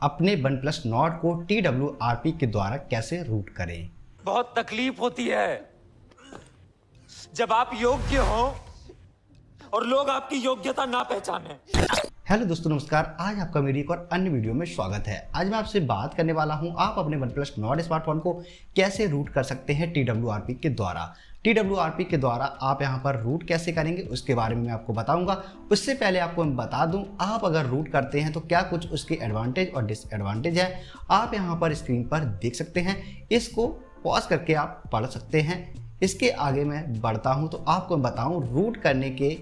अपने one plus not को TWRP के द्वारा कैसे रूट करें। बहुत तकलीफ होती है जब आप योग्य हो और लोग आपकी योग्यता ना पहचाने। हेलो दोस्तों, नमस्कार। आज आपका मेरी एक और अन्य वीडियो में स्वागत है। आज मैं आपसे बात करने वाला हूं आप अपने वन प्लस नॉट स्मार्टफोन को कैसे रूट कर सकते हैं TWRP के द्वारा। TWRP के द्वारा आप यहां पर रूट कैसे करेंगे उसके बारे में मैं आपको बताऊंगा। उससे पहले आपको मैं बता दूं, आप अगर रूट करते हैं तो क्या कुछ उसके एडवांटेज और डिसएडवांटेज है आप यहां पर स्क्रीन पर देख सकते हैं। इसको पॉज करके आप पढ़ सकते हैं। इसके आगे मैं बढ़ता हूं तो आपको बताऊं रूट करने के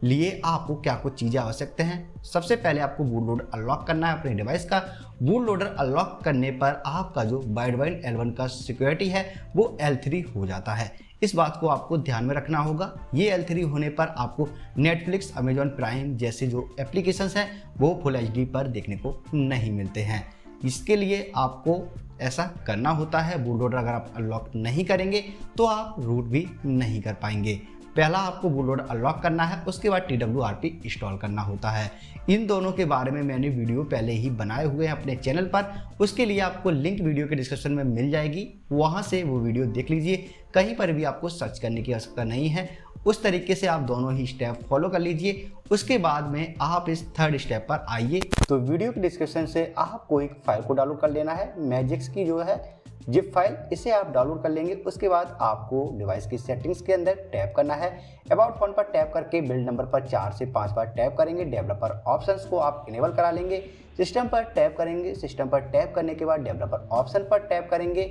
लिए आपको क्या कुछ चीज़ें आवश्यकता हैं। सबसे पहले आपको बूट लोडर अनलॉक करना है अपने डिवाइस का। बूट लोडर अनलॉक करने पर आपका जो वाइडवाइन L1 का सिक्योरिटी है वो L3 हो जाता है। इस बात को आपको ध्यान में रखना होगा। ये L3 होने पर आपको नेटफ्लिक्स, अमेजॉन प्राइम जैसे जो एप्लीकेशंस हैं वो फुल HD पर देखने को नहीं मिलते हैं। इसके लिए आपको ऐसा करना होता है। बूट लोडर अगर आप अनलॉक नहीं करेंगे तो आप रूट भी नहीं कर पाएंगे। पहला आपको बूट लोडर अनलॉक करना है, उसके बाद TWRP इंस्टॉल करना होता है। इन दोनों के बारे में मैंने वीडियो पहले ही बनाए हुए हैं अपने चैनल पर। उसके लिए आपको लिंक वीडियो के डिस्क्रिप्शन में मिल जाएगी, वहां से वो वीडियो देख लीजिए। कहीं पर भी आपको सर्च करने की आवश्यकता नहीं है। उस तरीके से आप दोनों ही स्टेप फॉलो कर लीजिए। उसके बाद में आप इस थर्ड स्टेप पर आइए। तो वीडियो के डिस्क्रिप्शन से आपको एक फाइल को डाउनलोड कर लेना है, मैजिक्स की जो है जिप फाइल। इसे आप डाउनलोड कर लेंगे। उसके बाद आपको डिवाइस की सेटिंग्स के अंदर टैप करना है। अबाउट फोन पर टैप करके बिल्ड नंबर पर 4 से 5 बार टैप करेंगे। डेवलपर ऑप्शंस को आप इनेबल करा लेंगे। सिस्टम पर टैप करेंगे। सिस्टम पर टैप करने के बाद डेवलपर ऑप्शन पर टैप करेंगे।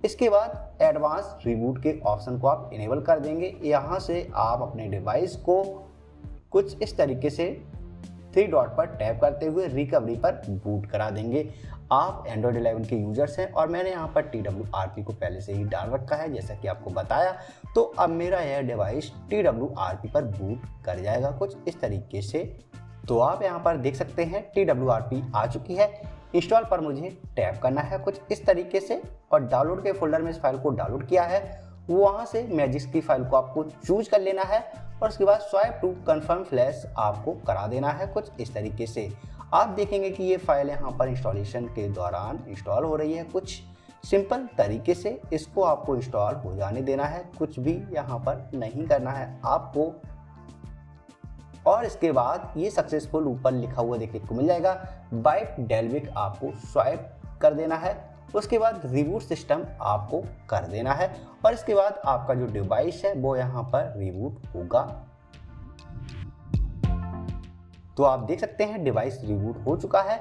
इसके बाद एडवांस रिबूट के ऑप्शन को आप इनेबल कर देंगे। यहाँ से आप अपने डिवाइस को कुछ इस तरीके से 3 डॉट पर टैप करते हुए रिकवरी पर बूट करा देंगे। आप एंड्रॉयड 11 के यूजर्स हैं और मैंने यहाँ पर TWRP को पहले से ही डाल रखा है जैसा कि आपको बताया। तो अब मेरा यह डिवाइस TWRP पर बूट कर जाएगा कुछ इस तरीके से। तो आप यहाँ पर देख सकते हैं TWRP आ चुकी है। इंस्टॉल पर मुझे टैप करना है कुछ इस तरीके से और डाउनलोड के फोल्डर में इस फाइल को डाउनलोड किया है। वहाँ से मैजिक्स की फाइल को आपको चूज कर लेना है और उसके बाद स्वाइप टू कन्फर्म फ्लैश आपको करा देना है कुछ इस तरीके से। आप देखेंगे कि ये फाइल यहाँ पर इंस्टॉलेशन के दौरान इंस्टॉल हो रही है कुछ सिंपल तरीके से। इसको आपको इंस्टॉल हो जाने देना है, कुछ भी यहाँ पर नहीं करना है आपको। और इसके बाद ये सक्सेसफुल ऊपर लिखा हुआ देखने को मिल जाएगा। बाइट डेल्विक आपको स्वाइप कर देना है। उसके बाद रिबूट सिस्टम आपको कर देना है और इसके बाद आपका जो डिवाइस है वो यहाँ पर रिबूट होगा। तो आप देख सकते हैं डिवाइस रिबूट हो चुका है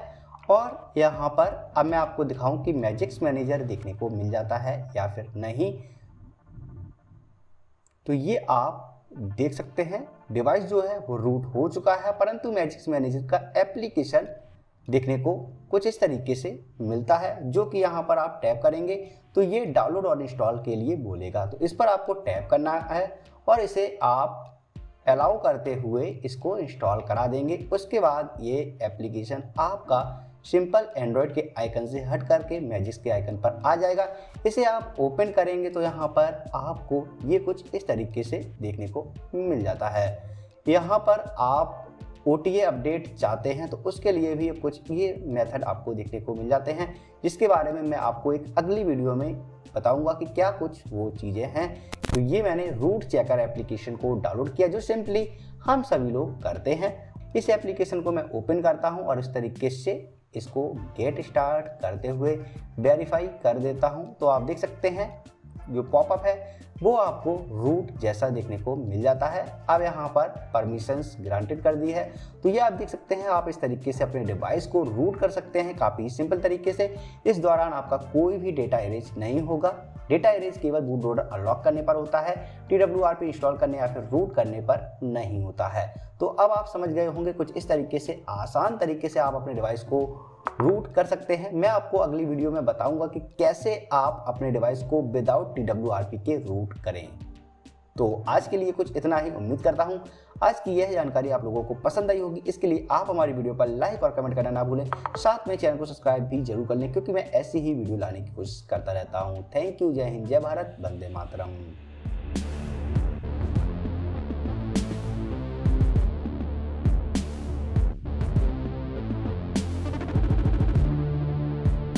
और यहाँ पर अब मैं आपको दिखाऊं कि मैजिक्स मैनेजर देखने को मिल जाता है या फिर नहीं। तो ये आप देख सकते हैं डिवाइस जो है वो रूट हो चुका है, परंतु मैजिक्स मैनेजर का एप्लीकेशन देखने को कुछ इस तरीके से मिलता है, जो कि यहाँ पर आप टैप करेंगे तो ये डाउनलोड और इंस्टॉल के लिए बोलेगा। तो इस पर आपको टैप करना है और इसे आप अलाउ करते हुए इसको इंस्टॉल करा देंगे। उसके बाद ये एप्लीकेशन आपका सिंपल एंड्रॉयड के आइकन से हट करके मैजिक्स के आइकन पर आ जाएगा। इसे आप ओपन करेंगे तो यहाँ पर आपको ये कुछ इस तरीके से देखने को मिल जाता है। यहाँ पर आप OTA अपडेट चाहते हैं तो उसके लिए भी कुछ ये मेथड आपको देखने को मिल जाते हैं, जिसके बारे में मैं आपको एक अगली वीडियो में बताऊंगा कि क्या कुछ वो चीज़ें हैं। तो ये मैंने रूट चेकर एप्लीकेशन को डाउनलोड किया जो सिंपली हम सभी लोग करते हैं। इस एप्लीकेशन को मैं ओपन करता हूं और इस तरीके से इसको गेट स्टार्ट करते हुए वेरीफाई कर देता हूं। तो आप देख सकते हैं जो पॉपअप है वो आपको रूट जैसा देखने को मिल जाता है। अब यहाँ पर परमिशंस ग्रांटेड कर दी है। तो ये आप देख सकते हैं आप इस तरीके से अपने डिवाइस को रूट कर सकते हैं काफ़ी सिंपल तरीके से। इस दौरान आपका कोई भी डेटा इरेज नहीं होगा। डेटा इरेज केवल बूट लोडर अनलॉक करने पर होता है, TWRP इंस्टॉल करने या फिर रूट करने पर नहीं होता है। तो अब आप समझ गए होंगे कुछ इस तरीके से आसान तरीके से आप अपने डिवाइस को रूट कर सकते हैं। मैं आपको अगली वीडियो में बताऊंगा कि कैसे आप अपने डिवाइस को विदाउट TWRP के रूट करें। तो आज के लिए कुछ इतना ही। उम्मीद करता हूं आज की यह जानकारी आप लोगों को पसंद आई होगी। इसके लिए आप हमारी वीडियो पर लाइक और कमेंट करना ना भूलें। साथ में चैनल को सब्सक्राइब भी जरूर कर लें, क्योंकि मैं ऐसी ही वीडियो लाने की कोशिश करता रहता हूं। Thank you. जय हिंद, जय भारत, वंदे मातरम।